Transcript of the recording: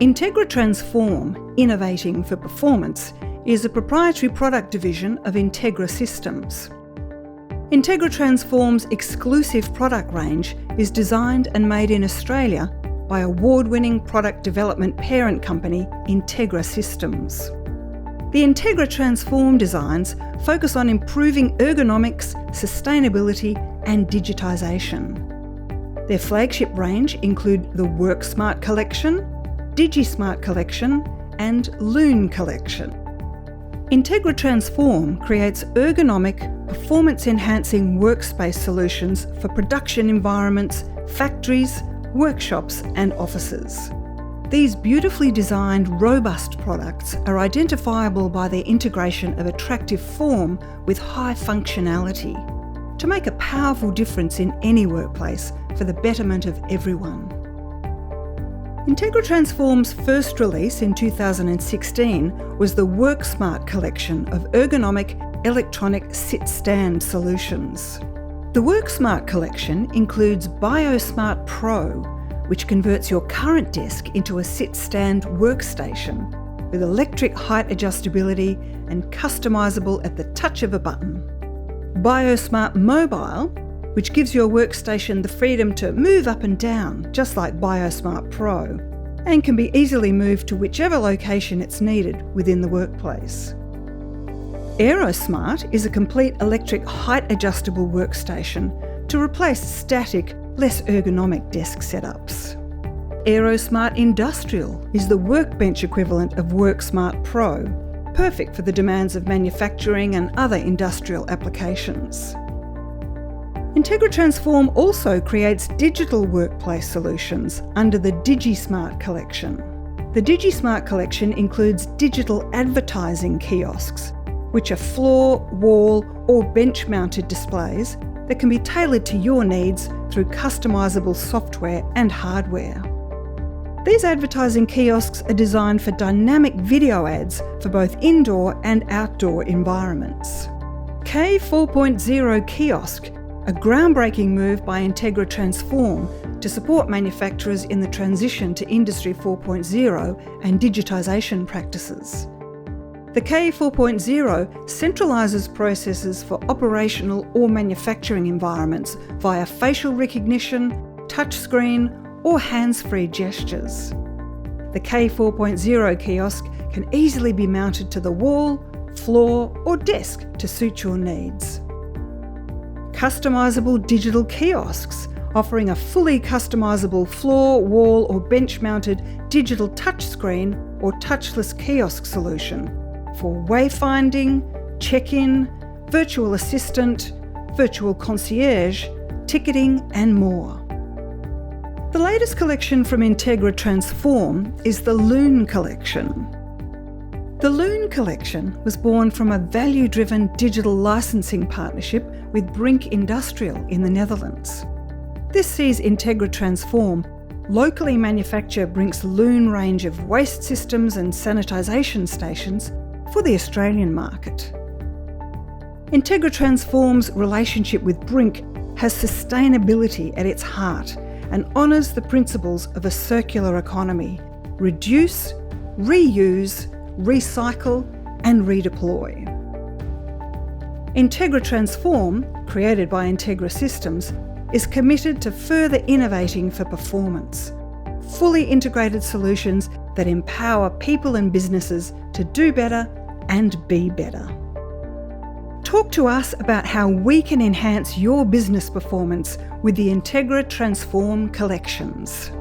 Integra TransForm, Innovating for Performance, is a proprietary product division of Integra Systems. Integra TransForm's exclusive product range is designed and made in Australia by award-winning product development parent company Integra Systems. The Integra TransForm designs focus on improving ergonomics, sustainability and digitisation. Their flagship range include the Worksmart Collection, DigiSmart Collection and Loon Collection. Integra TransForm creates ergonomic, performance-enhancing workspace solutions for production environments, factories, workshops and offices. These beautifully designed, robust products are identifiable by their integration of attractive form with high functionality to make a powerful difference in any workplace for the betterment of everyone. Integra TransForm's first release in 2016 was the Worksmart collection of ergonomic electronic sit-stand solutions. The Worksmart collection includes Biosmart Pro, which converts your current desk into a sit-stand workstation with electric height adjustability and customizable at the touch of a button. Biosmart Mobile, which gives your workstation the freedom to move up and down, just like Biosmart Pro, and can be easily moved to whichever location it's needed within the workplace. Aerosmart is a complete electric height adjustable workstation to replace static, less ergonomic desk setups. Aerosmart Industrial is the workbench equivalent of Worksmart Pro, perfect for the demands of manufacturing and other industrial applications. Integra TransForm also creates digital workplace solutions under the DigiSmart collection. The DigiSmart collection includes digital advertising kiosks, which are floor, wall or bench-mounted displays that can be tailored to your needs through customizable software and hardware. These advertising kiosks are designed for dynamic video ads for both indoor and outdoor environments. K4.0 Kiosk, a groundbreaking move by Integra TransForm to support manufacturers in the transition to Industry 4.0 and digitisation practices. The K4.0 centralises processes for operational or manufacturing environments via facial recognition, touchscreen or hands-free gestures. The K4.0 kiosk can easily be mounted to the wall, floor or desk to suit your needs. Customizable digital kiosks, offering a fully customizable floor, wall or bench-mounted digital touchscreen or touchless kiosk solution for wayfinding, check-in, virtual assistant, virtual concierge, ticketing and more. The latest collection from Integra TransForm is the Loon Collection. The Loon Collection was born from a value-driven digital licensing partnership with Brink Industrial in the Netherlands. This sees Integra TransForm locally manufacture Brink's Loon range of waste systems and sanitisation stations for the Australian market. Integra TransForm's relationship with Brink has sustainability at its heart and honours the principles of a circular economy: reduce, reuse, recycle and redeploy. Integra TransForm, created by Integra Systems, is committed to further innovating for performance. Fully integrated solutions that empower people and businesses to do better and be better. Talk to us about how we can enhance your business performance with the Integra TransForm collections.